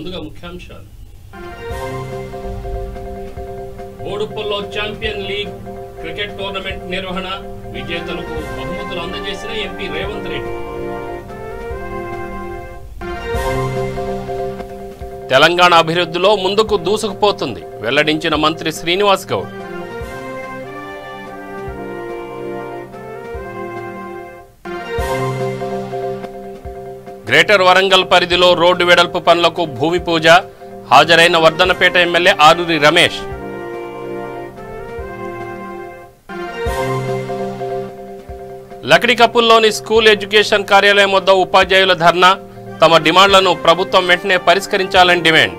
ముందుగా ముఖ్యాంశాలు. బోడుప్పల్లో champion league cricket tournament నిర్వహణ, విజేతలకు బహుమతులు అందజేసిన ఎంపీ రేవంత్ రెడ్డి. తెలంగాణ అభివృద్ధిలో ముందుకు దూసుకుపోతుంది వెల్లడించిన మంత్రి శ్రీనివాస్ గౌడ్. గ్రేటర్ వరంగల్ పరిధిలో రోడ్డు వెడల్పు పనులకు భూమి పూజ, హాజరైన వర్ధనపేట ఎమ్మెల్యే ఆరూరి రమేష్. లకిడికప్పుల్లోని స్కూల్ ఎడ్యుకేషన్ కార్యాలయం వద్ద ఉపాధ్యాయుల ధర్నా, తమ డిమాండ్లను ప్రభుత్వం వెంటనే పరిష్కరించాలని డిమాండ్.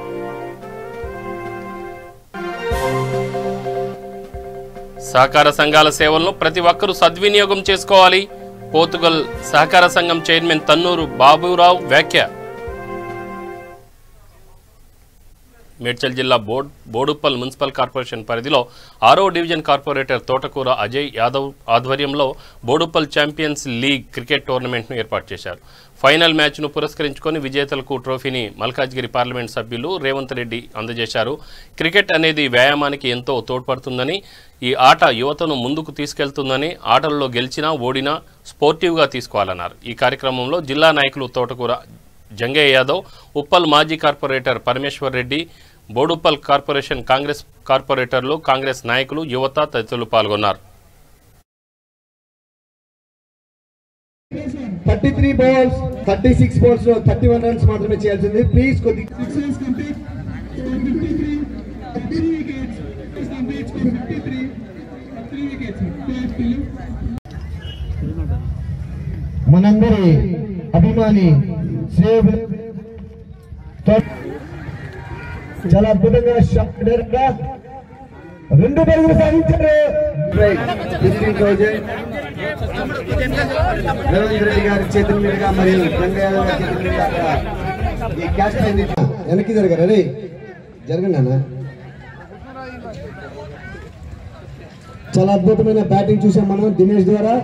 సహకార సంఘాల సేవలను ప్రతి ఒక్కరూ సద్వినియోగం చేసుకోవాలి. పోతుగల్ సహకార సంఘం చైర్మన్ తన్నూరు బాబురావు వ్యాఖ్య. మేడ్చల్ జిల్లా బోడుప్పల్ మున్సిపల్ కార్పొరేషన్ పరిధిలో 6వ డివిజన్ కార్పొరేటర్ తోటకూర అజయ్ యాదవ్ ఆధ్వర్యంలో బోడుప్పల్ ఛాంపియన్స్ లీగ్ క్రికెట్ టోర్నమెంట్ను ఏర్పాటు చేశారు. ఫైనల్ మ్యాచ్ను పురస్కరించుకొని విజేతలకు ట్రోఫీని మల్కాజ్గిరి పార్లమెంట్ సభ్యులు రేవంత్ రెడ్డి అందజేశారు. క్రికెట్ అనేది వ్యాయామానికి ఎంతో తోడ్పడుతుందని, ఈ ఆట యువతను ముందుకు తీసుకెళ్తుందని, ఆటల్లో గెలిచినా ఓడినా స్పోర్టివ్గా తీసుకోవాలన్నారు. ఈ కార్యక్రమంలో జిల్లా నాయకులు తోటకూర జంగయ్య యాదవ్, ఉప్పల్ మాజీ కార్పొరేటర్ పరమేశ్వర్ రెడ్డి, బోడుప్పల్ కార్పొరేషన్ కాంగ్రెస్ కార్పొరేటర్లు, కాంగ్రెస్ నాయకులు, యువత తదితరులు పాల్గొన్నారు. 33 balls, 36 balls లో 31 runs మాత్రమే చేయాల్సింది. ప్లీజ్ కొద్ది మనందరి అభిమాని చాలా అద్భుతంగా రెండు పరుగులు సాధించారు రేవంత్ రెడ్డి గారి చేతుల మీదుగా మరియు గంగయ్య గారి చేతుల మీదుగా ఈ క్యాచ్ అయింది. వెనక్కి జరగరా రే, జరగండి అన్న. చాలా అద్భుతమైన బ్యాటింగ్ చూసాం మనం దినేష్ ద్వారా.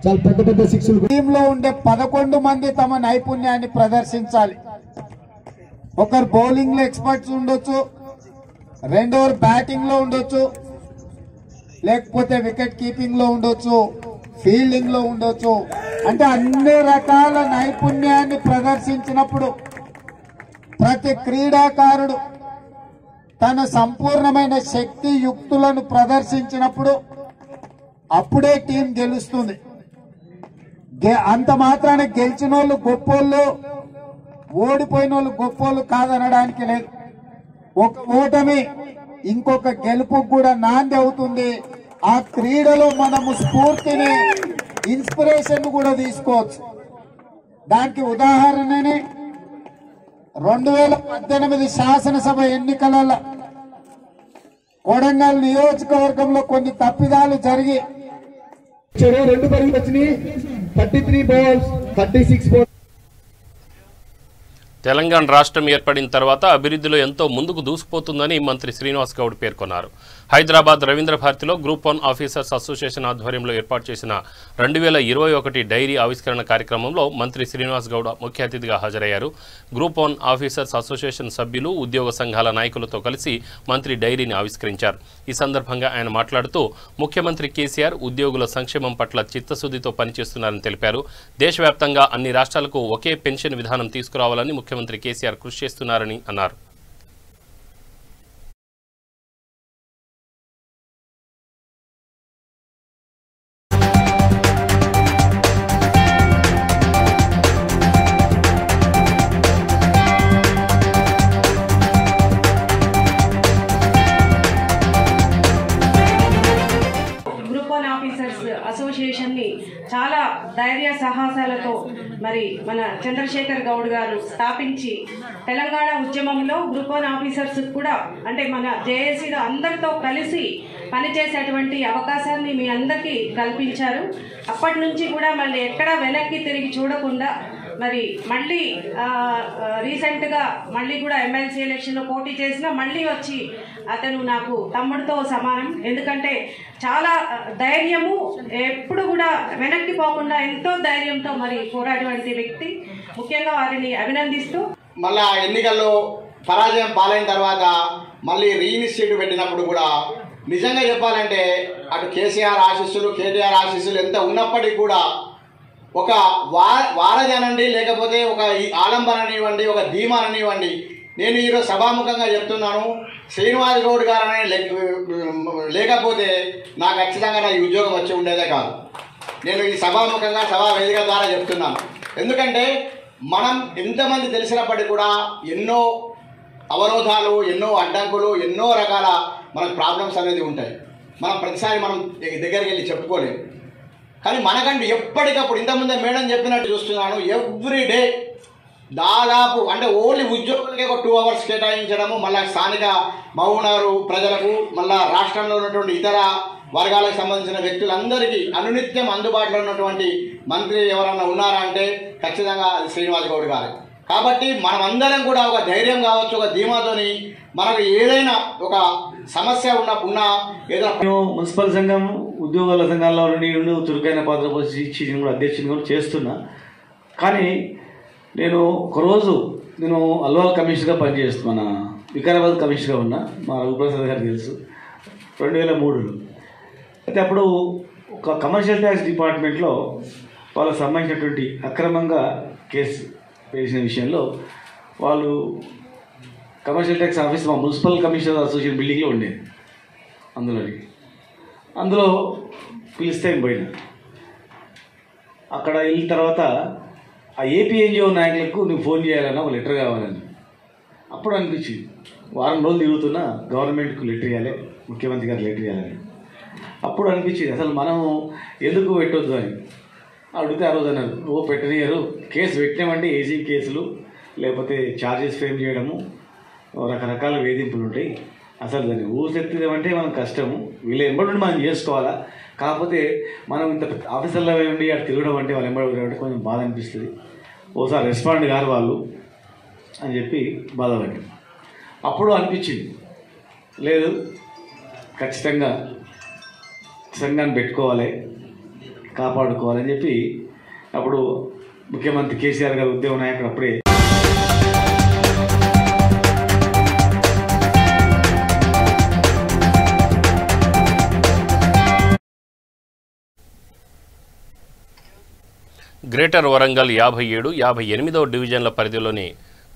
చాలా పెద్ద పెద్ద సిక్స్లు. టీమ్ లో ఉండే 11 మంది తమ నైపుణ్యాన్ని ప్రదర్శించాలి. ఒకరు బౌలింగ్ లో ఎక్స్పర్ట్స్ ఉండొచ్చు, రెండోరు బ్యాటింగ్ లో ఉండొచ్చు, లేకపోతే వికెట్ కీపింగ్ లో ఉండొచ్చు, ఫీల్డింగ్ లో ఉండొచ్చు. అంటే అన్ని రకాల నైపుణ్యాన్ని ప్రదర్శించినప్పుడు ప్రతి క్రీడాకారుడు తన సంపూర్ణమైన శక్తి యుక్తులను ప్రదర్శించినప్పుడు అప్పుడే టీం గెలుస్తుంది. అంత మాత్రాన గెలిచిన వాళ్ళు గొప్పోళ్ళు, ఓడిపోయిన వాళ్ళు గొప్పోళ్ళు కాదనడానికి లేదు. ఒక ఓటమి ఇంకొక గెలుపుకు కూడా నాంది అవుతుంది. ఆ క్రీడలో మనము స్ఫూర్తిని, ఇన్స్పిరేషన్ కూడా తీసుకోవచ్చు. దానికి ఉదాహరణనే 2018 శాసనసభ ఎన్నికలలో కొడంగల్ నియోజకవర్గంలో కొన్ని తప్పిదాలు జరిగి 2 పరుగులు వచ్చినాయి. 33 balls, 36 balls. తెలంగాణ రాష్ట్రం ఏర్పడిన తర్వాత అభివృద్ధిలో ఎంతో ముందుకు దూసుకుపోతుందని మంత్రి శ్రీనివాస్ గౌడ్ పేర్కొన్నారు. హైదరాబాద్ రవీంద్ర భారతిలో గ్రూప్ 1 ఆఫీసర్స్ అసోసియేషన్ ఆధ్వర్యంలో ఏర్పాటు చేసిన 2021 డైరీ ఆవిష్కరణ కార్యక్రమంలో మంత్రి శ్రీనివాస్ గౌడ్ ముఖ్య అతిథిగా హాజరయ్యారు. గ్రూప్ 1 ఆఫీసర్స్ అసోసియేషన్ సభ్యులు, ఉద్యోగ సంఘాల నాయకులతో కలిసి మంత్రి డైరీని ఆవిష్కరించారు. ఈ సందర్భంగా ఆయన మాట్లాడుతూ ముఖ్యమంత్రి కేసీఆర్ ఉద్యోగుల సంక్షేమం పట్ల చిత్తశుద్ధితో పనిచేస్తున్నారని తెలిపారు. దేశవ్యాప్తంగా అన్ని రాష్ట్రాలకు ఒకే పెన్షన్ విధానం తీసుకురావాలని ముఖ్యమంత్రి కేసీఆర్ కృషి చేస్తున్నారని అన్నారు. అసోసియేషన్ ని చాలా ధైర్య సాహసాలతో మరి మన చంద్రశేఖర్ గౌడ్ గారు స్థాపించి తెలంగాణ ఉద్యమంలో గ్రూప్ 1 ఆఫీసర్స్ కూడా అంటే మన జేఏసీలో అందరితో కలిసి పనిచేసేటువంటి అవకాశాన్ని మీ అందరికీ కల్పించారు. అప్పటి నుంచి కూడా మళ్ళీ ఎక్కడ వెనక్కి తిరిగి చూడకుండా మరి మళ్ళీ రీసెంట్గా మళ్ళీ కూడా ఎమ్మెల్సీ ఎలక్షన్లో పోటీ చేసినా మళ్ళీ వచ్చి అతను నాకు తమ్ముడితో సమానం. ఎందుకంటే చాలా ధైర్యము, ఎప్పుడు కూడా వెనక్కి పోకుండా ఎంతో ధైర్యంతో మరి పోరాడేటువంటి వ్యక్తి. ముఖ్యంగా వారిని అభినందిస్తూ మళ్ళా ఎన్నికల్లో పరాజయం పాలైన తర్వాత మళ్ళీ రీఇనిషియేటివ్ పెట్టినప్పుడు కూడా నిజంగా చెప్పాలంటే అటు కేసీఆర్ ఆశీస్సులు కేటీఆర్ ఆశీస్సులు ఎంత ఉన్నప్పటికీ కూడా ఒక వారజనండి లేకపోతే ఒక ఆలంబననివ్వండి ఒక ధీమాననివ్వండి నేను ఈరోజు సభాముఖంగా చెప్తున్నాను శ్రీనివాస్ గౌడ్ గారు లేకపోతే నాకు ఖచ్చితంగా నా ఉద్యోగం వచ్చి ఉండేదే కాదు. నేను ఈ సభాముఖంగా సభా వేదిక ద్వారా చెప్తున్నాను. ఎందుకంటే మనం ఎంతమంది తెలిసినప్పటికీ కూడా ఎన్నో అవరోధాలు ఎన్నో అడ్డంకులు ఎన్నో రకాల మనకు ప్రాబ్లమ్స్ అనేది ఉంటాయి. మనం ప్రతిసారి మనం దగ్గరికి వెళ్ళి చెప్పుకోలేము. కానీ మనకంటే ఎప్పటికప్పుడు ఇంతకుముందే మేడం చెప్పినట్టు చూస్తున్నాను ఎవ్రీడే దాదాపు అంటే ఓన్లీ ఉద్యోగులకే ఒక 2 hours కేటాయించడము, మళ్ళీ స్థానిక మహబూబ్నగర్ ప్రజలకు మళ్ళీ రాష్ట్రంలో ఉన్నటువంటి ఇతర వర్గాలకు సంబంధించిన వ్యక్తులందరికీ అనునిత్యం అందుబాటులో ఉన్నటువంటి మంత్రి ఎవరన్నా ఉన్నారా అంటే ఖచ్చితంగా అది శ్రీనివాస్ గౌడ్ గారు. కాబట్టి మనమందరం కూడా ఒక ధైర్యం కావచ్చు ఒక ధీమాతోని మనకు ఏదైనా ఒక సమస్య ఉన్నా ఏదైనా మున్సిపల్ సంఘం ఉద్యోగాల సంఘాల్లో నుండి చురుకైన పాత్ర పోషించి కూడా అధ్యక్షుని కూడా చేస్తున్నా. కానీ నేను ఒకరోజు అల్వాల్ కమిషనర్గా పనిచేస్తున్నా, వికారాబాద్ కమిషనర్గా ఉన్నా, మా రఘుప్రసాద్ గారికి తెలుసు 2003లో. అయితే అప్పుడు ఒక కమర్షియల్ ట్యాక్స్ డిపార్ట్మెంట్లో వాళ్ళకు సంబంధించినటువంటి అక్రమంగా కేసు వేసిన విషయంలో వాళ్ళు కమర్షియల్ ట్యాక్స్ ఆఫీస్ మా మున్సిపల్ కమిషనర్ అసోసియేషన్ బిల్డింగ్లో ఉండేది. అందులో పిలిస్తే పోయినా అక్కడ వెళ్ళిన తర్వాత ఆ ఏపీఎన్జిఓ నాయకులకు నువ్వు ఫోన్ చేయాలన్నా ఒక లెటర్ కావాలని అప్పుడు అనిపించింది. వారం రోజులు తిరుగుతున్నా గవర్నమెంట్కు లెటర్ ఇవ్వాలి, ముఖ్యమంత్రి గారు లెటర్ ఇవ్వాలని. అప్పుడు అనిపించింది అసలు మనం ఎందుకు పెట్టొద్దు అని అడిగితే ఆ రోజు అన్నారు పెట్టనియరు, కేసు పెట్టినామంటే ఏజీ కేసులు లేకపోతే ఛార్జెస్ ఫ్రేమ్ చేయడము రకరకాల వేధింపులు ఉంటాయి, అసలు దాన్ని ఊసెత్తమంటే మనం కష్టము, వీళ్ళ ఎంబడి మనం చేసుకోవాలా, కాకపోతే మనం ఇంత ఆఫీసర్లో ఉండి అటు తిరగడం అంటే వాళ్ళు ఎంబడి అంటే కొంచెం బాధ అనిపిస్తుంది, ఓసారి రెస్పాండ్ గారు వాళ్ళు అని చెప్పి బాధపడి అప్పుడు అనిపించింది లేదు ఖచ్చితంగా సంఘాన్ని పెట్టుకోవాలి కాపాడుకోవాలని చెప్పి అప్పుడు ముఖ్యమంత్రి కేసీఆర్ గారు ఉద్యమ నాయకుడు అప్పుడే గ్రేటర్ వరంగల్ 57, 58వ డివిజన్ల పరిధిలోని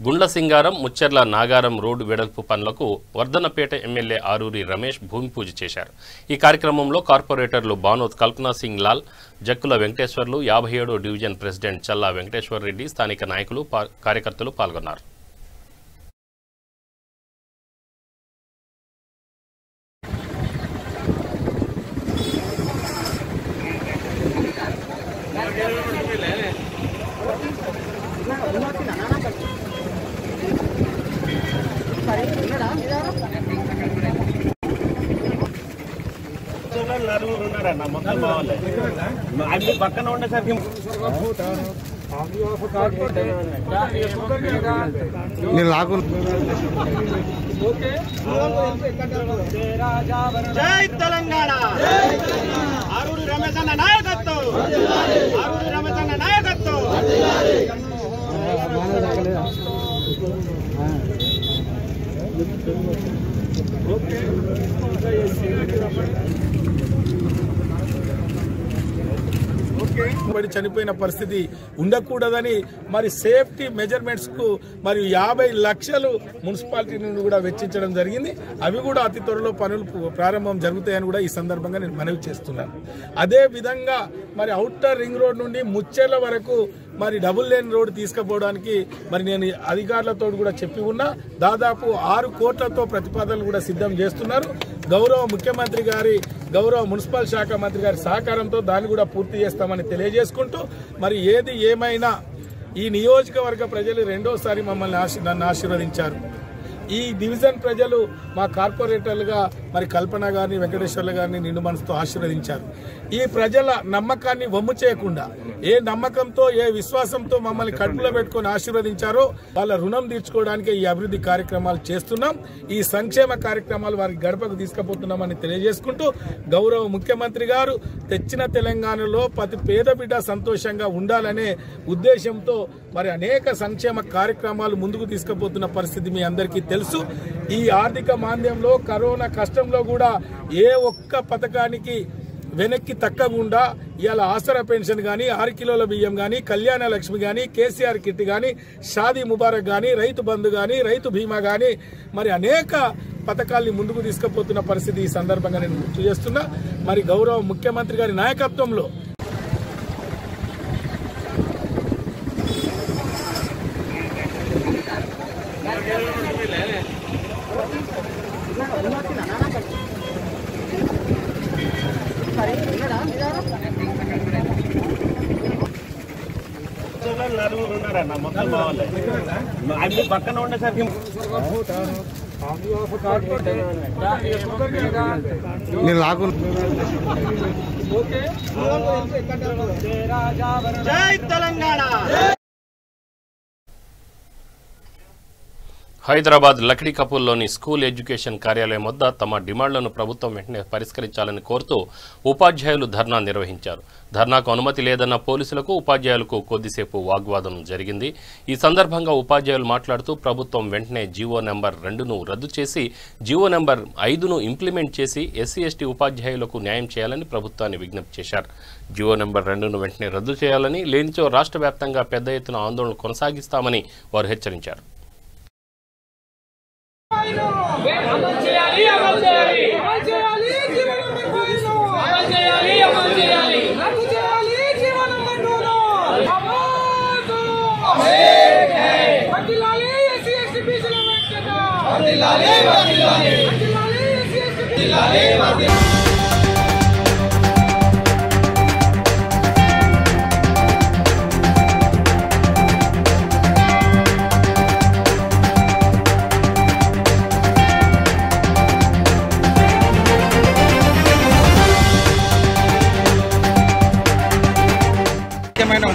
గుండ్లసింగారం, ముచ్చెర్ల నాగారం రోడ్డు వెడల్పు పనులకు వర్ధన్నపేట ఎమ్మెల్యే ఆరూరి రమేష్ భూమి పూజ చేశారు. ఈ కార్యక్రమంలో కార్పొరేటర్లు బానోత్ కల్పనా సింగ్ లాల్, జక్కుల వెంకటేశ్వర్లు, 57వ డివిజన్ ప్రెసిడెంట్ చల్లా వెంకటేశ్వర్ రెడ్డి, స్థానిక నాయకులు కార్యకర్తలు పాల్గొన్నారు. పక్కన ఉండేసరికి జై తెలంగాణ, ఆరూరి రమేష్ అన్న నాయకత్వం, ఆరూరి రమేష్ అన్న నాయకత్వం. పడి చనిపోయిన పరిస్థితి ఉండకూడదని మరి సేఫ్టీ మెజర్మెంట్స్ కు మరి 50 లక్షలు మున్సిపాలిటీ నుండి కూడా వెచ్చించడం జరిగింది. అవి కూడా అతి త్వరలో పనులు ప్రారంభం జరుగుతాయని కూడా ఈ సందర్భంగా నేను మనవి చేస్తున్నాను. అదే విధంగా మరి ఔటర్ రింగ్ రోడ్ నుండి ముచ్చెర్ల వరకు మరి డబుల్ లేన్ రోడ్ తీసుకుపోవడానికి మరి నేను అధికారులతో కూడా చెప్పి ఉన్నా. దాదాపు 6 కోట్లతో ప్రతిపాదనలు కూడా సిద్ధం చేస్తున్నారు. గౌరవ ముఖ్యమంత్రి గారి, గౌరవ మున్సిపల్ శాఖ మంత్రి గారి సహకారంతో దాన్ని కూడా పూర్తి చేస్తామని తెలియజేసుకుంటూ మరి ఏది ఏమైనా ఈ నియోజకవర్గ ప్రజలు రెండోసారి నన్ను ఆశీర్వదించారు. ఈ డివిజన్ ప్రజలు మా కార్పొరేటర్లుగా మరి కల్పన గారిని, వెంకటేశ్వర్ల గారిని నిండు మనసుతో ఆశీర్వదించారు. ఈ ప్రజల నమ్మకాన్ని వమ్ము చేయకుండా ఏ నమ్మకంతో ఏ విశ్వాసంతో మమ్మల్ని కడుపులో పెట్టుకుని ఆశీర్వదించారో వాళ్ళ రుణం తీర్చుకోవడానికి ఈ అభివృద్ధి కార్యక్రమాలు చేస్తున్నాం. ఈ సంక్షేమ కార్యక్రమాలు వారికి గడపకు తీసుకుపోతున్నామని తెలియజేసుకుంటూ గౌరవ ముఖ్యమంత్రి గారు తెచ్చిన తెలంగాణలో ప్రతి పేద బిడ్డ సంతోషంగా ఉండాలనే ఉద్దేశంతో మరి అనేక సంక్షేమ కార్యక్రమాలు ముందుకు తీసుకుపోతున్న పరిస్థితి మీ అందరికీ తెలుసు. ఈ ఆర్థిక మాంద్యంలో కరోనా కష్టంలో కూడా ఏ ఒక్క పథకానికి వెనక్కి తక్కకుండా ఇవాళ ఆసరా పెన్షన్ కానీ 6 కిలోల బియ్యం కానీ కళ్యాణ లక్ష్మి కానీ కేసీఆర్ కిట్ కానీ షాదీ ముబారక్ కానీ రైతు బంధు కానీ రైతు బీమా కానీ మరి అనేక పథకాల్ని ముందుకు తీసుకుపోతున్న పరిస్థితి ఈ సందర్భంగా నేను గుర్తు చేస్తున్నా. మరి గౌరవ ముఖ్యమంత్రి గారి నాయకత్వంలో పక్కన ఉండేసరికి నేను లాగు జై తెలంగాణ. హైదరాబాద్ లక్డీ కపూర్లోని స్కూల్ ఎడ్యుకేషన్ కార్యాలయం వద్ద తమ డిమాండ్లను ప్రభుత్వం వెంటనే పరిష్కరించాలని కోరుతూ ఉపాధ్యాయులు ధర్నా నిర్వహించారు. ధర్నాకు అనుమతి లేదన్న పోలీసులకు ఉపాధ్యాయులకు కొద్దిసేపు వాగ్వాదం జరిగింది. ఈ సందర్భంగా ఉపాధ్యాయులు మాట్లాడుతూ ప్రభుత్వం వెంటనే జీవో నెంబర్ 2ను రద్దు చేసి జీవో నెంబర్ 5ను ఇంప్లిమెంట్ చేసి ఎస్సీ ఎస్టీ ఉపాధ్యాయులకు న్యాయం చేయాలని ప్రభుత్వాన్ని విజ్ఞప్తి చేశారు. జీవో నెంబర్ 2ను వెంటనే రద్దు చేయాలని, లేనిచో రాష్ట్ర వ్యాప్తంగా పెద్ద ఎత్తున ఆందోళన కొనసాగిస్తామని వారు హెచ్చరించారు.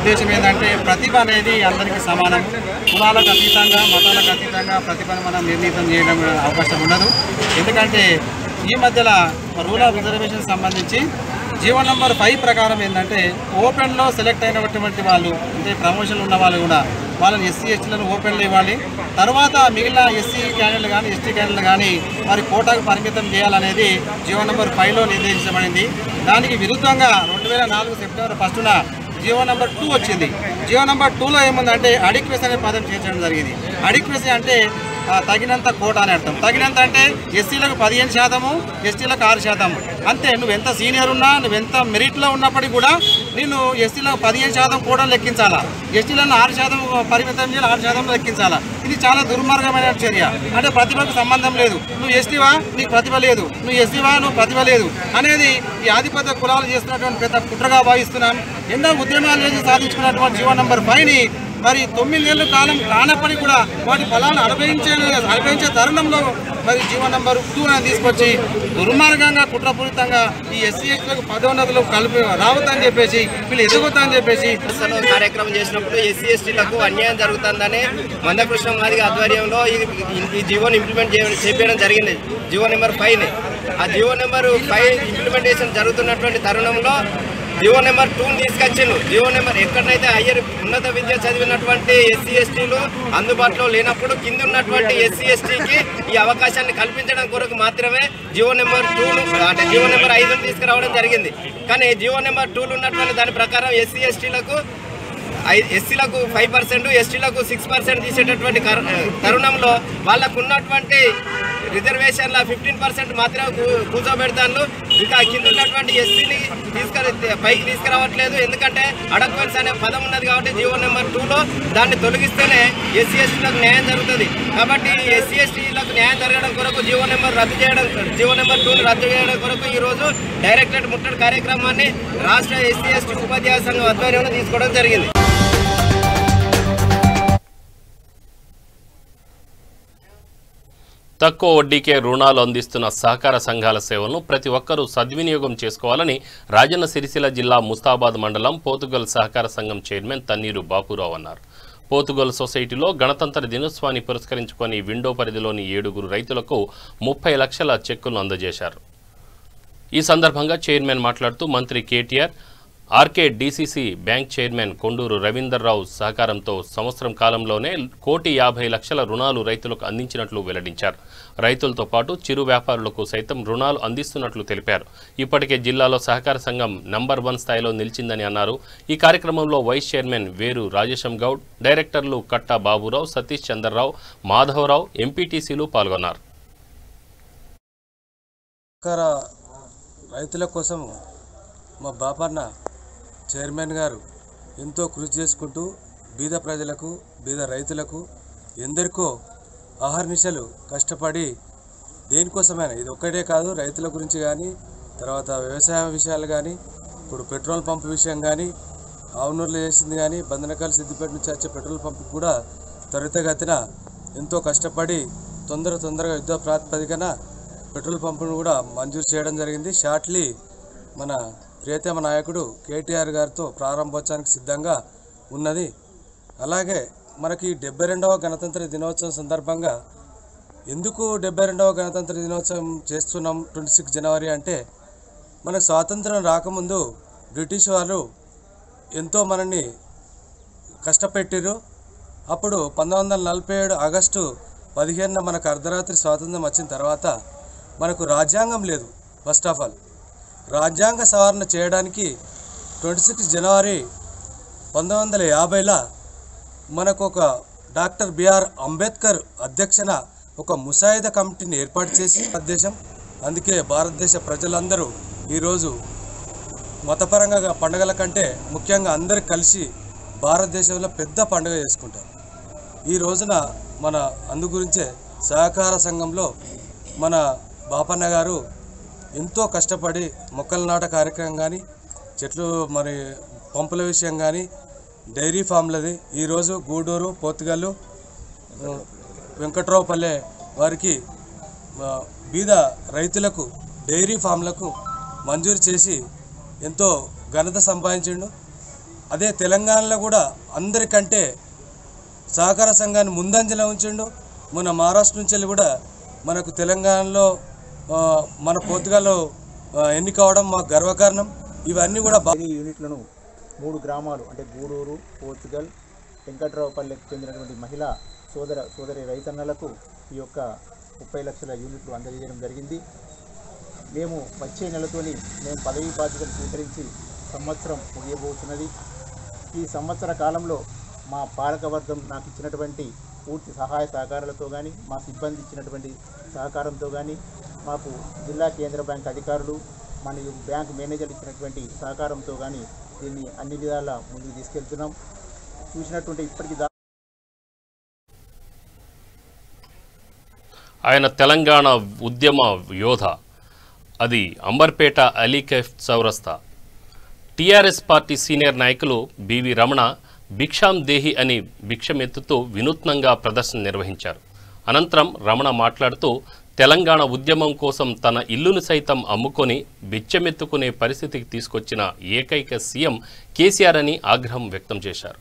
ఉద్దేశం ఏంటంటే ప్రతిభ అనేది అందరికీ సమానం. కులాలకు అతీతంగా మతాలకు అతీతంగా ప్రతిభను మనం నిర్ణీతం చేయడం అవకాశం ఉండదు. ఎందుకంటే ఈ మధ్యలో రూరల్ రిజర్వేషన్ సంబంధించి జీవో నెంబర్ 5 ప్రకారం ఏంటంటే ఓపెన్లో సెలెక్ట్ అయినటువంటి వాళ్ళు అంటే ప్రమోషన్లు ఉన్న వాళ్ళు కూడా వాళ్ళని ఎస్సీ ఎస్టీలను ఓపెన్లో ఇవ్వాలి. తర్వాత మిగిలిన ఎస్సీ క్యాండిడేట్లు కానీ ఎస్టీ క్యాండిడేట్లు కానీ మరి కోటాకు పరిమితం చేయాలనేది జీవో నెంబర్ 5లో నిర్దేశించబడింది. దానికి విరుద్ధంగా 2004 సెప్టెంబర్ 1న జీవో నెంబర్ 2 వచ్చింది. జీవో నెంబర్ 2లో ఏముందంటే అడిక్వెసీ అనే పదం చేర్చడం జరిగింది. అడిక్వెసీ అంటే తగినంత కోట అని అర్థం. తగినంత అంటే ఎస్సీలకు 15%, ఎస్టీలకు 6%. అంతే. నువ్వెంత సీనియర్ ఉన్నా, నువ్వెంత మెరిట్లో ఉన్నప్పటికీ కూడా నేను ఎస్టీలకు 15% కోటను లెక్కించాలా, ఎస్టీలను 6% పరిమితం చేయాలి, 6% లెక్కించాలా. ఇది చాలా దుర్మార్గమైన చర్య. అంటే ప్రతిభకు సంబంధం లేదు. నువ్వు ఎస్టీవా నీకు ప్రతిభ లేదు, నువ్వు ఎస్టీవా నువ్వు ప్రతిభ లేదు అనేది ఈ ఆధిపత్య కులాలు చేస్తున్నటువంటి పెద్ద కుట్రగా భావిస్తున్నాం. ఎన్నో ఉద్యమాలు చేసి సాధించుకున్నటువంటి జీవో నెంబర్ 5ని మరి 9 ఏళ్ళ కాలం కానప్పటికీ కూడా వాటి ఫలాన్ని అనుభవించే తరుణంలో మరి జీవో నెంబర్ 2 అని తీసుకొచ్చి దుర్మార్గంగా కుట్రపూరితంగా ఈ ఎస్సీ ఎస్టీలకు పదోన్నతులు కలిపి రావద్దని చెప్పేసి వీళ్ళు ఎదుగుతామని చెప్పేసి కార్యక్రమం చేసినప్పుడు ఎస్సీ ఎస్టీలకు అన్యాయం జరుగుతుందని మందకృష్ణ మాదిగ ఆధ్వర్యంలో ఈ జీవోని ఇంప్లిమెంట్ చేయడం జరిగింది. జీవో నెంబర్ 5ని ఆ జీవో నెంబర్ 5 ఇంప్లిమెంటేషన్ జరుగుతున్నటువంటి తరుణంలో జీవో నెంబర్ 2ని తీసుకొచ్చిండు. జీవో నెంబర్ ఎక్కడైతే హయ్యర్ ఉన్నత విద్య చదివినటువంటి ఎస్సీ ఎస్టీలు అందుబాటులో లేనప్పుడు కింద ఉన్నటువంటి ఎస్సీ ఎస్టీకి ఈ అవకాశాన్ని కల్పించడం కొరకు మాత్రమే జీవో నెంబర్ 2ను అంటే జీవో నెంబర్ 5ను తీసుకురావడం జరిగింది. కానీ జీవో నెంబర్ 2లో ఉన్నటువంటి దాని ప్రకారం ఎస్సీ ఎస్టీలకు ఎస్సీలకు 5%, ఎస్టీలకు 6% తీసేటటువంటి తరుణంలో వాళ్ళకు ఉన్నటువంటి రిజర్వేషన్ల 15% మాత్రమే కూర్చోబెడతాను. ఇంకా కింద ఉన్నటువంటి ఎస్సీని పైకి తీసుకురావట్లేదు. ఎందుకంటే అడక్వెన్స్ అనే పదం ఉన్నది కాబట్టి జీవో నెంబర్ 2లో దాన్ని తొలగిస్తేనే ఎస్సీ ఎస్టీలకు న్యాయం జరుగుతుంది. కాబట్టి ఎస్సీ ఎస్టీలకు న్యాయం జరగడం కొరకు జీవో నెంబర్ 2ను రద్దు చేయడం కొరకు ఈరోజు డైరెక్టరేట్ ముట్టడి కార్యక్రమాన్ని రాష్ట్ర ఎస్సీ ఎస్టీ ఉపాధ్యాయ సంఘం ఆధ్వర్యంలో తీసుకోవడం జరిగింది. తక్కువ వడ్డీకే రుణాలు అందిస్తున్న సహకార సంఘాల సేవలను ప్రతి ఒక్కరూ సద్వినియోగం చేసుకోవాలని రాజన్న సిరిసిల్ల జిల్లా ముస్తాబాద్ మండలం పోతుగల్ సహకార సంఘం చైర్మన్ తన్నీరు బాపురావు అన్నారు. పోతుగల్ సొసైటీలో గణతంత్ర దినోత్సవాన్ని పురస్కరించుకొని విండో పరిధిలోని 7 రైతులకు 30 లక్షల చెక్కులను అందజేశారు. ఈ సందర్భంగా చైర్మన్ మాట్లాడుతూ మంత్రి KTR, RK DCC bank chairman Konduru Ravinder Rao సహకారంతో సంవత్సరం కాలంలోనే 1,50,00,000 రుణాలు రైతులకు అందించినట్లు వెల్లడించారు. రైతులతో పాటు చిరు వ్యాపారులకు సైతం రుణాలు అందిస్తున్నట్లు తెలిపారు. ఇప్పటికే జిల్లాలో సహకార సంఘం నంబర్ 1 స్థాయిలో నిలిచిందని అన్నారు. ఈ కార్యక్రమంలో వైస్ చైర్మన్ వేరు రాజేశం గౌడ్, డైరెక్టర్లు కట్టా బాబురావు, సతీష్ చంద్రరావు, మాధవరావు, ఎంపీటీసీలు పాల్గొన్నారు. రైతుల కోసం మా బాపన్న చైర్మన్ గారు ఎంతో కృషి చేసుకుంటూ బీద ప్రజలకు, బీద రైతులకు ఎందరికో అహర్నిశలు కష్టపడి దేనికోసమైనా, ఇది ఒక్కటే కాదు, రైతుల గురించి కానీ, తర్వాత వ్యవసాయ విషయాలు కానీ, ఇప్పుడు పెట్రోల్ పంపు విషయం కానీ, ఆవునూరులో చేసింది కానీ, బంధనకాలు సిద్దిపేట నుంచి వచ్చే పెట్రోల్ పంపు కూడా త్వరితగతిన ఎంతో కష్టపడి తొందరగా యుద్ధ ప్రాతిపదికన పెట్రోల్ పంపును కూడా మంజూరు చేయడం జరిగింది. షార్ట్లీ మన ప్రియతమ నాయకుడు కేటీఆర్ గారితో ప్రారంభోత్సవానికి సిద్ధంగా ఉన్నది. అలాగే మనకి 72వ గణతంత్ర దినోత్సవం సందర్భంగా ఎందుకు 72వ గణతంత్ర దినోత్సవం చేస్తున్నాం 26 జనవరి అంటే, మనకు స్వాతంత్రం రాకముందు బ్రిటిష్ వాళ్ళు ఎంతో మనల్ని కష్టపెట్టిరు. అప్పుడు 1947 ఆగస్టు 15న మనకు అర్ధరాత్రి స్వాతంత్రం వచ్చిన తర్వాత మనకు రాజ్యాంగం లేదు. ఫస్ట్ ఆఫ్ ఆల్ రాజ్యాంగ సవరణ చేయడానికి 26 జనవరి 1950లో మనకు ఒక డాక్టర్ బిఆర్ అంబేద్కర్ అధ్యక్షన ఒక ముసాయిదా కమిటీని ఏర్పాటు చేసి ఉద్దేశం. అందుకే భారతదేశ ప్రజలందరూ ఈరోజు మతపరంగా పండుగల కంటే ముఖ్యంగా అందరు కలిసి భారతదేశంలో పెద్ద పండుగ చేసుకుంటారు. ఈ రోజున మన అందుగురించే సహకార సంఘంలో మన బాపన్న గారు ఎంతో కష్టపడి మొక్కల నాట కార్యక్రమం కానీ, చెట్లు మరి పంపుల విషయం కానీ, డైరీ ఫామ్లది ఈరోజు గూడూరు, పోతుగల్లు, వెంకట్రావుపల్లె వారికి బీద రైతులకు డైరీ ఫామ్లకు మంజూరు చేసి ఎంతో ఘనత సంపాదించిండు. అదే తెలంగాణలో కూడా అందరికంటే సహకార సంఘాన్ని ముందంజలో ఉంచిండు. మన మహారాష్ట్ర నుంచి కూడా మనకు తెలంగాణలో మన పోతుగల్లో ఎన్నికవడం మాకు గర్వకారణం. ఇవన్నీ కూడా యూనిట్లను 3 గ్రామాలు అంటే గూడూరు, పోతుగల్, వెంకట్రావుపల్లెకి చెందినటువంటి మహిళా సోదరి రైతన్నలకు ఈ యొక్క 30 లక్షల యూనిట్లు అందజేయడం జరిగింది. మేము వచ్చే నెలతోని పదవీ బాధ్యతలు స్వీకరించి సంవత్సరం ముగియబోతున్నది. ఈ సంవత్సర కాలంలో మా పాలకవర్గం నాకు ఇచ్చినటువంటి పూర్తి సహాయ సహకారాలతో కానీ, మా సిబ్బంది ఇచ్చినటువంటి సహకారంతో కానీ, మాకు జిల్లా కేంద్ర బ్యాంక్ అధికారులు మరియు బ్యాంక్ మేనేజర్లు ఇచ్చినటువంటి సహకారంతో కానీ దీన్ని అన్ని విధాలా ముందుకు తీసుకెళ్తున్నాం. చూసినటువంటి ఇప్పటికీ ఆయన తెలంగాణ ఉద్యమ యోధ. అది అంబర్పేట అలీకైఫ్ చౌరస్తా. టీఆర్ఎస్ పార్టీ సీనియర్ నాయకులు బివి రమణ భిక్షాం దేహి అని భిక్షమెత్తుతూ వినూత్నంగా ప్రదర్శన నిర్వహించారు. అనంతరం రమణ మాట్లాడుతూ తెలంగాణ ఉద్యమం కోసం తన ఇల్లును సైతం అమ్ముకొని బిచ్చమెత్తుకునే పరిస్థితికి తీసుకొచ్చిన ఏకైక సీఎం కేసీఆర్ అని ఆగ్రహం వ్యక్తం చేశారు.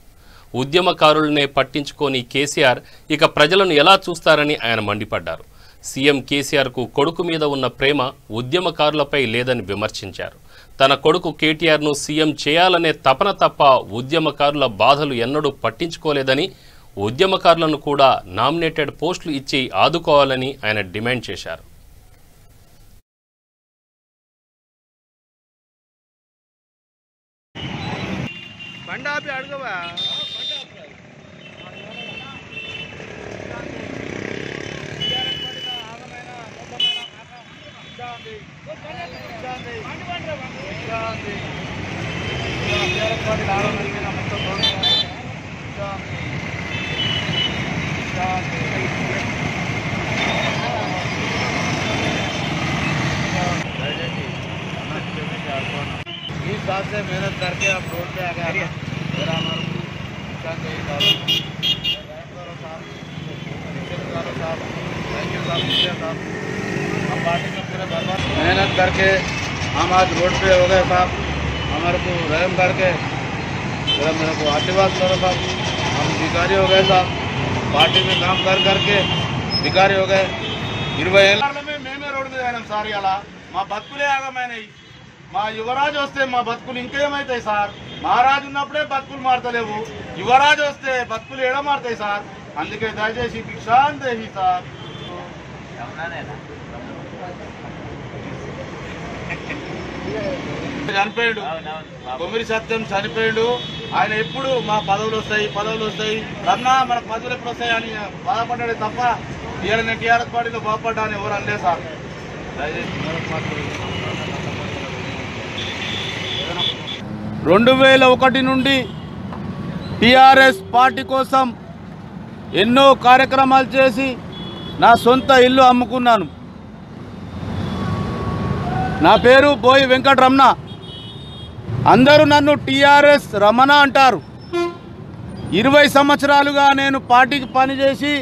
ఉద్యమకారులనే పట్టించుకోని కేసీఆర్ ఇక ప్రజలను ఎలా చూస్తారని ఆయన మండిపడ్డారు. సీఎం కేసీఆర్కు కొడుకు మీద ఉన్న ప్రేమ ఉద్యమకారులపై లేదని విమర్శించారు. తన కొడుకు కేటీఆర్ను సీఎం చేయాలనే తపన తప్ప ఉద్యమకారుల బాధలు ఎన్నడూ పట్టించుకోలేదని, ఉద్యమకారులను కూడా నామినేటెడ్ పోస్టులు ఇచ్చి ఆదుకోవాలని ఆయన డిమాండ్ చేశారు. इस बात से मेहनत करके आप रोड पे आ गए मेरा थैंक यू साहब मुखिया साहब, हम पार्टी में पूरे बर्बाद मेहनत करके हम आज रोड पे हो गए साहब। हमारे को रहम करके जरा मेरे को आशीर्वाद करो साहब। हम भिखारी हो गए साहब, पार्टी में काम कर करके भिखारी हो गए। 20 ఏళ్ళ మేమే రోడ్డు మీద అయినాం సార్. ఇలా మా బతుకులే ఆగమైనాయి. మా యువరాజు వస్తే మా బతుకులు ఇంకేమవుతాయి సార్? మహారాజు ఉన్నప్పుడే బతుకులు మారతలేవు, యువరాజు వస్తే బతుకులు ఏడ మారుతాయి సార్? అందుకే దయచేసి భిక్షాందేహి సార్. చనిపోయాడు, కొమ్మిరి సత్యం చనిపోయాడు. ఆయన ఎప్పుడు మా పదవులు వస్తాయి రన్నా మన పదవులు ఎప్పుడు వస్తాయి అని బాధపడ్డాడే తప్ప నేను టీఆర్ఎస్ పార్టీలో బాగుపడ్డా అని ఎవరు అనలేదు సార్. 2001 నుండి టీఆర్ఎస్ పార్టీ కోసం ఎన్నో కార్యక్రమాలు చేసి నా సొంత ఇల్లు అమ్ముకున్నాను. నా పేరు బోయి వెంకటరమణ. అందరూ నన్ను టీఆర్ఎస్ రమణ అంటారు. 20 సంవత్సరాలుగా నేను పార్టీకి పనిచేసి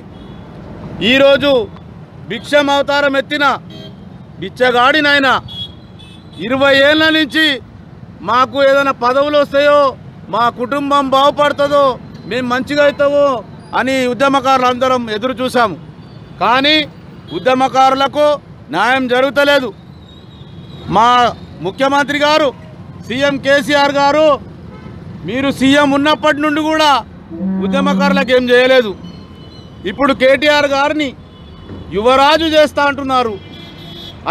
ఈరోజు భిక్షం అవతారం ఎత్తిన బిచ్చగాడినైనా 20 ఏళ్ళ నుంచి మాకు ఏదైనా పదవులు వస్తాయో, మా కుటుంబం బాగుపడుతుందో, మేము మంచిగా అవుతామో అని ఉద్యమకారులు అందరం ఎదురు చూసాము. కానీ ఉద్యమకారులకు న్యాయం జరుగుతలేదు. మా ముఖ్యమంత్రి గారు సీఎం కేసీఆర్ గారు మీరు సీఎం ఉన్నప్పటి నుండి కూడా ఉద్యమకారులకు ఏం చేయలేదు. ఇప్పుడు కేటీఆర్ గారిని యువరాజు చేస్తా అంటున్నారు.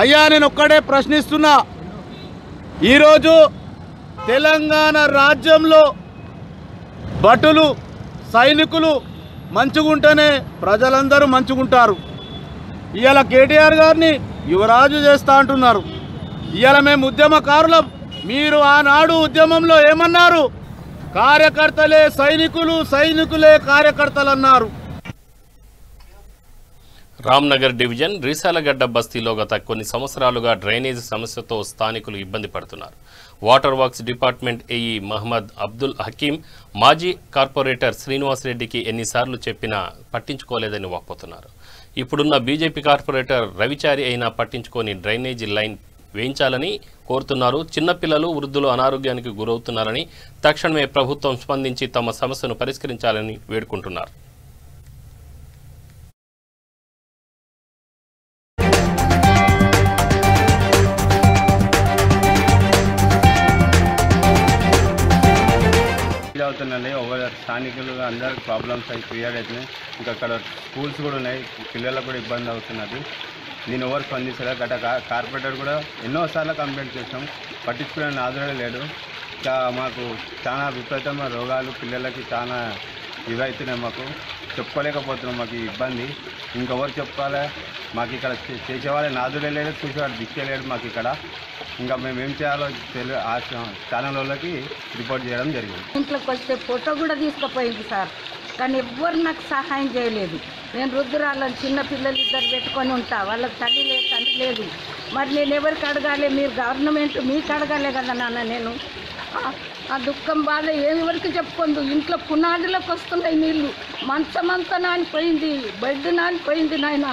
అయ్యా నేను ఒక్కడే ప్రశ్నిస్తున్నా, ఈరోజు తెలంగాణ రాజ్యంలో భటులు సైనికులు మంచిగుంటేనే ప్రజలందరూ మంచిగుంటారు. ఇవాళ కేటీఆర్ గారిని యువరాజు చేస్తా అంటున్నారు. ఇవాళ మేము ఉద్యమకారులం. మీరు ఆనాడు ఉద్యమంలో ఏమన్నారు? కార్యకర్తలే సైనికులు, సైనికులే కార్యకర్తలు అన్నారు. రామ్నగర్ డివిజన్ రీసాలగడ్డ బస్తీలో గత కొన్ని సంవత్సరాలుగా డ్రైనేజీ సమస్యతో స్థానికులు ఇబ్బంది పడుతున్నారు. Water works department AE Mohammed Abdul Hakeem మాజీ కార్పొరేటర్ శ్రీనివాసరెడ్డికి ఎన్నిసార్లు చెప్పినా పట్టించుకోలేదని వాపోతున్నారు. ఇప్పుడున్న బీజేపీ కార్పొరేటర్ రవిచారి అయినా పట్టించుకొని డ్రైనేజీ లైన్ వేయించాలని కోరుతున్నారు. చిన్నపిల్లలు వృద్ధులు అనారోగ్యానికి గురవుతున్నారని తక్షణమే ప్రభుత్వం స్పందించి తమ సమస్యను పరిష్కరించాలని వేడుకుంటున్నారు. అవుతుందండి. స్థానికులు అందరికి ప్రాబ్లమ్స్ అవి క్లియర్ అవుతున్నాయి. ఇంకా అక్కడ స్కూల్స్ కూడా ఉన్నాయి, పిల్లలకు కూడా ఇబ్బంది అవుతున్నది. నేను ఎవరు స్పందించలేదు. గత కార్పొరేటర్ కూడా ఎన్నోసార్లు కంప్లైంట్ చేసినాం, పట్టించుకునే నాదుడే లేడు. ఇంకా మాకు చాలా విపరీతమైన రోగాలు పిల్లలకి చాలా ఇవైతున్నాయి. మాకు చెప్పుకోలేకపోతున్నాం, మాకు ఈ ఇబ్బంది. ఇంకెవరు చెప్పాలి? మాకు ఇక్కడ చేసేవాళ్ళే నాదుడే లేడు, చూసేవాడు దిక్కే లేడు మాకు ఇక్కడ. ఇంకా మేము ఏం చేయాలో ఛానల్ వాళ్ళకి రిపోర్ట్ చేయడం జరిగింది. ఇంట్లోకి వస్తే ఫోటో కూడా తీసుకుపోయింది సార్, కానీ ఎవ్వరు నాకు సహాయం చేయలేదు. నేను రుద్దురాళ్ళని చిన్న పిల్లలు 2 పెట్టుకొని ఉంటా, వాళ్ళకి తల్లి లేదు తండ్రి లేదు. మరి నేను ఎవరికి అడగాలి? మీరు గవర్నమెంట్ మీకు అడగాలి కదా నాన్న. నేను ఆ దుఃఖం బాధ ఎవరికి చెప్పుకుందు. ఇంట్లో పునాదులకు వస్తున్నాయి నీళ్ళు, మంచమంతా నానిపోయింది, బెడ్ నానిపోయింది. నాయన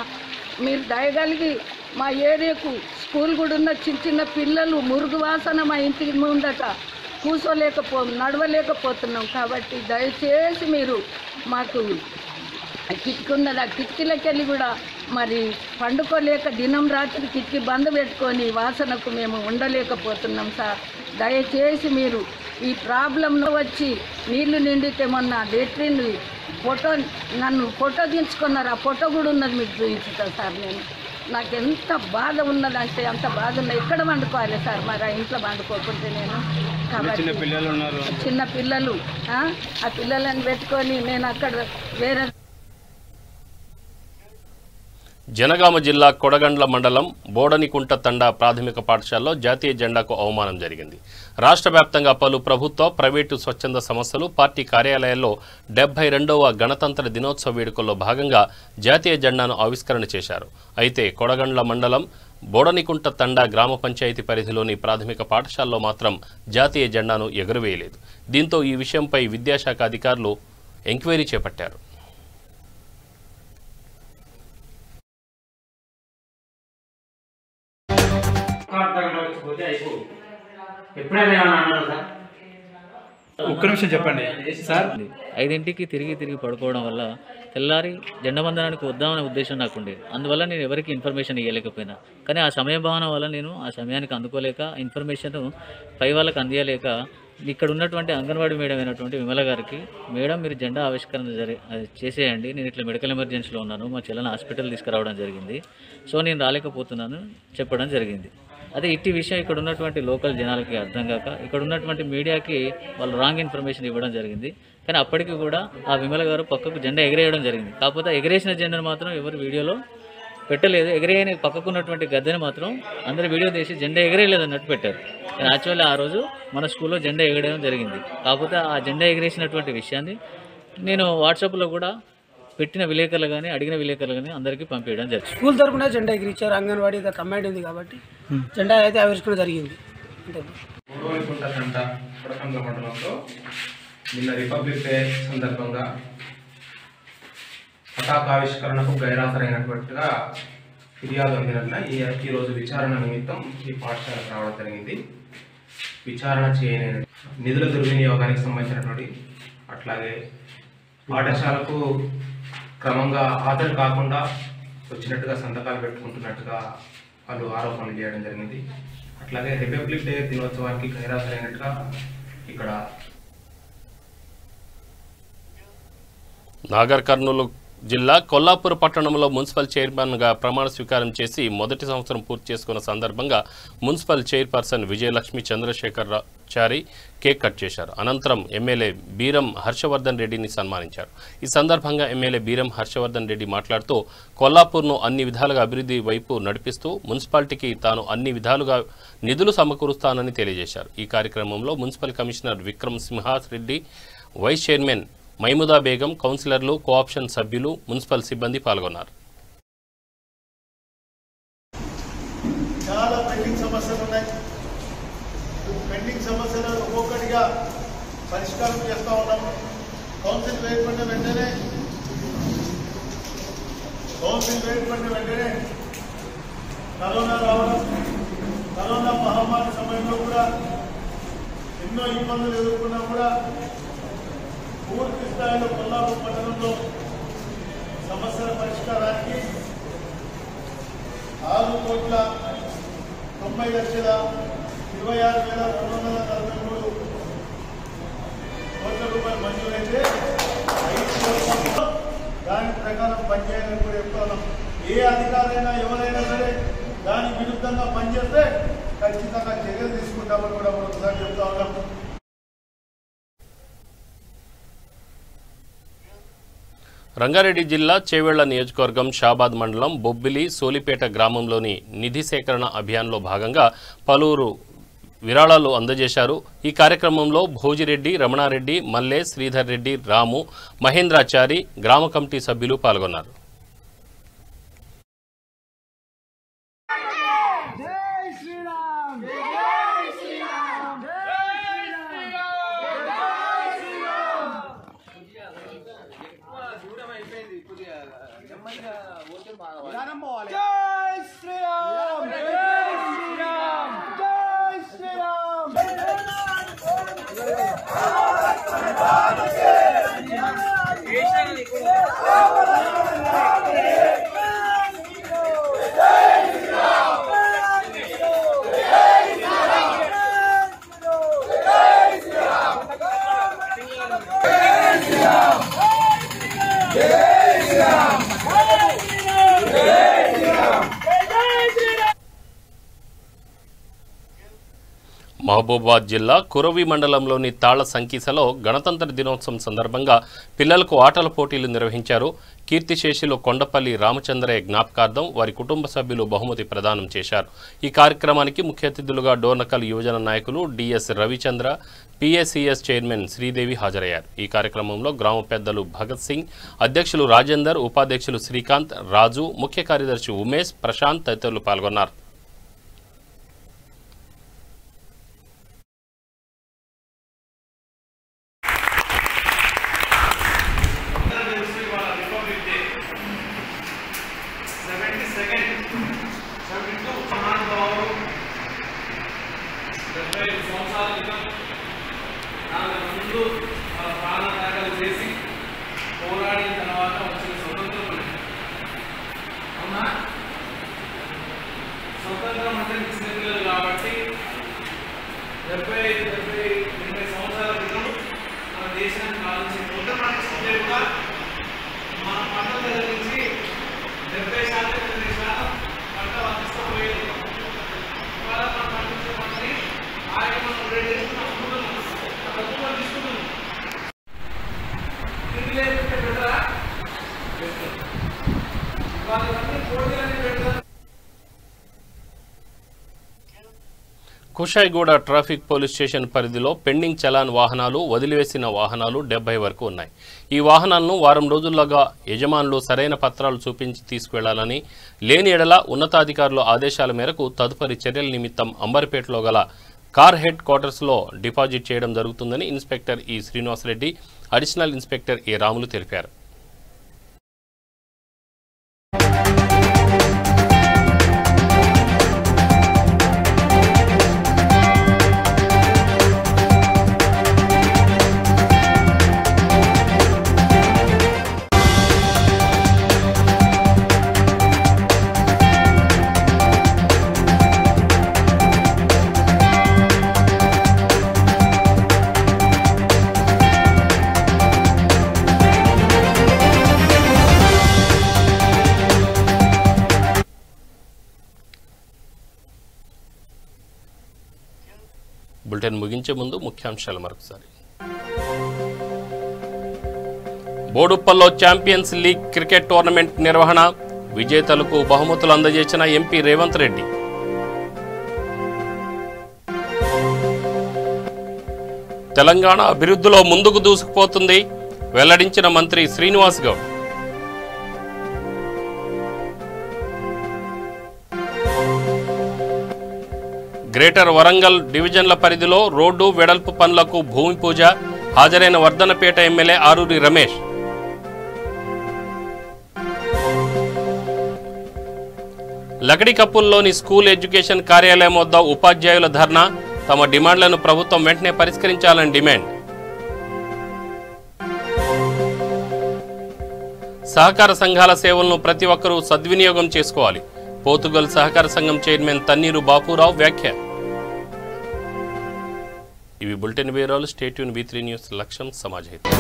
మీరు దయగలిగి మా ఏరియాకు స్కూల్ కూడా ఉన్న చిన్న పిల్లలు మురుగు వాసన మా ఇంటికి ముందట నడవలేకపోతున్నాం. కాబట్టి దయచేసి మీరు మాకు కిటికీ ఉన్నది, ఆ కిటికీలకి వెళ్ళి కూడా మరి పండుకోలేక దినం రాత్రి కిటికీ బంద్ పెట్టుకొని వాసనకు మేము ఉండలేకపోతున్నాం సార్. దయచేసి మీరు ఈ ప్రాబ్లంలో వచ్చి నీళ్లు నిండితే మొన్న లెట్రిన్ ఫోటో నన్ను ఫోటో దించుకున్నారు, ఆ ఫోటో కూడా ఉన్నది మీకు చూపించుతా సార్. నాకు ఎంత బాధ ఉన్నదంటే అంత బాధ ఉన్నది. ఎక్కడ వండుకోవాలి సార్? మరి ఆ ఇంట్లో వండుకోకుంటే నేను కాబట్టి చిన్న పిల్లలు ఆ పిల్లలను పెట్టుకొని నేను అక్కడ వేరే. జనగామ జిల్లా కొడగండ్ల మండలం బోడనికుంట తండా ప్రాథమిక పాఠశాలలో జాతీయ జెండాకు అవమానం జరిగింది. రాష్ట్ర వ్యాప్తంగా పలు ప్రభుత్వ ప్రైవేటు స్వచ్ఛంద సంస్థలు పార్టీ కార్యాలయాల్లో 72వ గణతంత్ర దినోత్సవ వేడుకల్లో భాగంగా జాతీయ జెండాను ఆవిష్కరణ చేశారు. అయితే కొడగండ్ల మండలం బోడనికుంట తండా గ్రామ పంచాయతీ పరిధిలోని ప్రాథమిక పాఠశాలలో మాత్రం జాతీయ జెండాను ఎగురవేయలేదు. దీంతో ఈ విషయంపై విద్యాశాఖ అధికారులు ఎంక్వైరీ చేపట్టారు. టైపు ఎప్పుడైనా ఏమన్నా అన్నారు సార్? ఒక్క నిమిషం చెప్పండి సార్. 5ంటికి తిరిగి పడుకోవడం వల్ల తెల్లారి జెండవందనానికి వద్దామనే ఉద్దేశం నాకు ఉండేది. అందువల్ల నేను ఎవరికి ఇన్ఫర్మేషన్ ఇవ్వలేకపోయినా, కానీ ఆ సమయ భావన వల్ల నేను ఆ సమయానికి అందుకోలేక ఇన్ఫర్మేషన్ పై వాళ్ళకి అందియలేక ఇక్కడ ఉన్నటువంటి అంగన్వాడీ మేడం అయినటువంటి విమల గారికి, మేడం మీరు జెండా ఆవిష్కరణ చేసేయండి, నేను ఇట్లా మెడికల్ ఎమర్జెన్సీలో ఉన్నాను, మా చెల్లెని హాస్పిటల్ తీసుకురావడం జరిగింది, సో నేను రాలేకపోతున్నాను చెప్పడం జరిగింది. అదే ఇట్టి విషయం ఇక్కడ ఉన్నటువంటి లోకల్ జనాలకి అర్థం కాక ఇక్కడ ఉన్నటువంటి మీడియాకి వాళ్ళు రాంగ్ ఇన్ఫర్మేషన్ ఇవ్వడం జరిగింది. కానీ అప్పటికి కూడా ఆ విమల గారు పక్కకు జెండా ఎగరేయడం జరిగింది. కాకపోతే ఎగరేసిన జెండాను మాత్రం ఎవరు వీడియోలో పెట్టలేదు. ఎగరేయని పక్కకు ఉన్నటువంటి గద్దెని మాత్రం అందరూ వీడియో తీసి జెండా ఎగరేయలేదు అన్నట్టు పెట్టారు. కానీ యాక్చువల్లీ ఆ రోజు మన స్కూల్లో జెండా ఎగరేయడం జరిగింది. కాకపోతే ఆ జెండా ఎగరేసినటువంటి విషయాన్ని నేను వాట్సాప్లో కూడా పెట్టిన విలేకరులు కానీ అడిగిన విలేకరులు కానీ అందరికీ పంపించడం జరిగింది. స్కూల్ తరఫున జెండా ఎగిరిచ్చారు. అంగన్వాడీ కంబైండ్ ఉంది కాబట్టి జెండా అయితే ఆవిష్కరణ జరిగింది. కొడకండ్ల మండలంలో నిన్న రిపబ్లిక్ డే సందర్భంగా పతాకావిష్కరణకు గైరాజరైనట్టుగా ఫిర్యాదు అందిన ఈరోజు విచారణ నిమిత్తం ఈ పాఠశాలకు రావడం జరిగింది. విచారణ చేయని నిధుల దుర్వినియోగానికి సంబంధించినటువంటి, అట్లాగే పాఠశాలకు క్రమంగా హాజరు కాకుండా వచ్చినట్టుగా సంతకాలు పెట్టుకుంటున్నట్టుగా వాళ్ళు ఆరోపణలు చేయడం జరిగింది. అట్లాగే రిపబ్లిక్ డే దినోత్సవానికి గైరాజరైనట్టుగా ఇక్కడ నాగర్ కర్నూలు జిల్లా కొల్లాపూర్ పట్టణంలో మున్సిపల్ చైర్మన్గా ప్రమాణ స్వీకారం చేసి మొదటి సంవత్సరం పూర్తి చేసుకున్న సందర్భంగా municipal chairperson Vijayalakshmi Chandrashekarachari cake cut చేశారు. అనంతరం ఎమ్మెల్యే బీరం హర్షవర్ధన్ రెడ్డిని సన్మానించారు. ఈ సందర్భంగా ఎమ్మెల్యే బీరం హర్షవర్ధన్ రెడ్డి మాట్లాడుతూ కొల్లాపూర్ను అన్ని విధాలుగా అభివృద్ధి వైపు నడిపిస్తూ మున్సిపాలిటీకి తాను అన్ని విధాలుగా నిధులు సమకూరుస్తానని తెలియజేశారు. ఈ కార్యక్రమంలో మున్సిపల్ కమిషనర్ విక్రమ్ సింహాస్ రెడ్డి, వైస్ చైర్మన్ మైముదా బేగం, కౌన్సిలర్లు, కోఆప్షన్ సభ్యులు, మున్సిపల్ సిబ్బంది పాల్గొన్నారు. చాలా పెండింగ్ సమస్యలు ఉన్నాయి. పెండింగ్ సమస్యలు ఒక్కొక్కటిగా పరిష్కారం చేస్తూ ఉన్నాము. కౌన్సిల్ వేయబడిన వెంటనే కరోనా రావడం, కరోనా మహమ్మారి సమయంలో కూడా ఎన్నో ఇబ్బందులు ఎదుర్కొన్నా కూడా పూర్తి స్థాయిలో కొల్లాపూర్ పట్టణంలో సమస్యల పరిష్కారానికి 6,90,26,243 కోట్ల రూపాయలు మంజూరైతే 5 కోట్ల దాని ప్రకారం పనిచేయాలని కూడా చెప్తున్నాం. ఏ అధికారైనా ఎవరైనా సరే దానికి విరుద్ధంగా పనిచేస్తే ఖచ్చితంగా చర్యలు తీసుకుంటామని కూడా ఒకసారి చెప్తా ఉన్నాం. రంగారెడ్డి జిల్లా చేవెళ్ల నియోజకవర్గం షాబాద్ మండలం బొబ్బిలి సోలిపేట గ్రామంలోని నిధి సేకరణ అభియాన్లో భాగంగా పలువురు విరాళాలు అందజేశారు. ఈ కార్యక్రమంలో భోజిరెడ్డి, రమణారెడ్డి, మల్లె, శ్రీధర్ రెడ్డి, రాము, మహేంద్రాచారి, గ్రామ కమిటీ సభ్యులు పాల్గొన్నారు. మహబూబాబాద్ జిల్లా కురవి మండలంలోని తాళ్ల సంకీసలో గణతంత్ర దినోత్సవం సందర్భంగా పిల్లలకు ఆటల పోటీలు నిర్వహించారు. కీర్తిశేషులు కొండపల్లి రామచంద్రయ్య జ్ఞాపకార్థం వారి కుటుంబ సభ్యులు బహుమతి ప్రదానం చేశారు. ఈ కార్యక్రమానికి ముఖ్య అతిథులుగా డోర్నకల్ యువజన నాయకులు DS Ravichandra, PSCS chairman Sridevi హాజరయ్యారు. ఈ కార్యక్రమంలో గ్రామ పెద్దలు భగత్ సింగ్, అధ్యక్షులు రాజేందర్, ఉపాధ్యక్షులు శ్రీకాంత్, రాజు, ముఖ్య కార్యదర్శి ఉమేష్, ప్రశాంత్ తదితరులు పాల్గొన్నారు. 75 సంవత్సరాల క్రితం దాని ముందు ప్రాణత్యాగాలు చేసి పోరాడిన తర్వాత వచ్చిన స్వతంత్రం. అవునా? స్వతంత్రం అంటే చిన్నపిల్లలు కాబట్టి 70 సంవత్సరాల క్రితం మన దేశాన్ని పాలించిన ఉత్తరప్రదేశ్ కూడా మన పంట నుంచి 70% పంట వర్తిస్తపోయేది. ఇవాళ మనం పండించే పంటని ఆయన మనం రేట్ చేసుకుని అమ్ముతున్నాం, తక్కువ తీసుకుంటున్నాం. తిరిగి లేకుంటే పెడతారా? ఇవాళ ఇవన్నీ పోటీలన్నీ పెడతారు. కుషాయిగూడ ట్రాఫిక్ పోలీస్ స్టేషన్ పరిధిలో పెండింగ్ చలాన్ వాహనాలు, వదిలివేసిన వాహనాలు 70 వరకు ఉన్నాయి. ఈ వాహనాలను వారం రోజుల్లోగా యజమానులు సరైన పత్రాలు చూపించి తీసుకువెళ్లాలని, లేని ఎడల ఉన్నతాధికారుల ఆదేశాల మేరకు తదుపరి చర్యల నిమిత్తం అంబర్పేటలో గల కార్ హెడ్ క్వార్టర్స్లో డిపాజిట్ చేయడం జరుగుతుందని ఇన్స్పెక్టర్ ఈ శ్రీనివాసరెడ్డి, అడిషనల్ ఇన్స్పెక్టర్ ఏ రాములు తెలిపారు. బులెటిన్ ముగించే ముందు ముఖ్యాంశాలు మరొకసారి. బోడుప్పల్లో ఛాంపియన్స్ లీగ్ క్రికెట్ టోర్నమెంట్ నిర్వహణ, విజేతలకు బహుమతులు అందజేసిన ఎంపీ రేవంత్ రెడ్డి. తెలంగాణ అభివృద్ధిలో ముందుకు దూసుకుపోతుంది, వెల్లడించిన మంత్రి శ్రీనివాస్ గౌడ్. గ్రేటర్ వరంగల్ డివిజన్ల పరిధిలో రోడ్డు వెడల్పు పనులకు భూమి పూజ, హాజరైన వర్ధనపేట ఎమ్మెల్యే ఆరూరి రమేష్. లకడికప్పుల్లోని స్కూల్ ఎడ్యుకేషన్ కార్యాలయం వద్ద ఉపాధ్యాయుల ధర్నా, తమ డిమాండ్లను ప్రభుత్వం వెంటనే పరిష్కరించాలని డిమాండ్. సహకార సంఘాల సేవలను ప్రతి ఒక్కరూ సద్వినియోగం చేసుకోవాలి, పోతుగల్ సహకార సంఘం చైర్మన్ తన్నీరు బాపురావు వ్యాఖ్య. ఇవి బులెటిన్ వివరాలు. స్టే ట్యూన్, V3 న్యూస్, లక్ష్యం సమాజ హితం.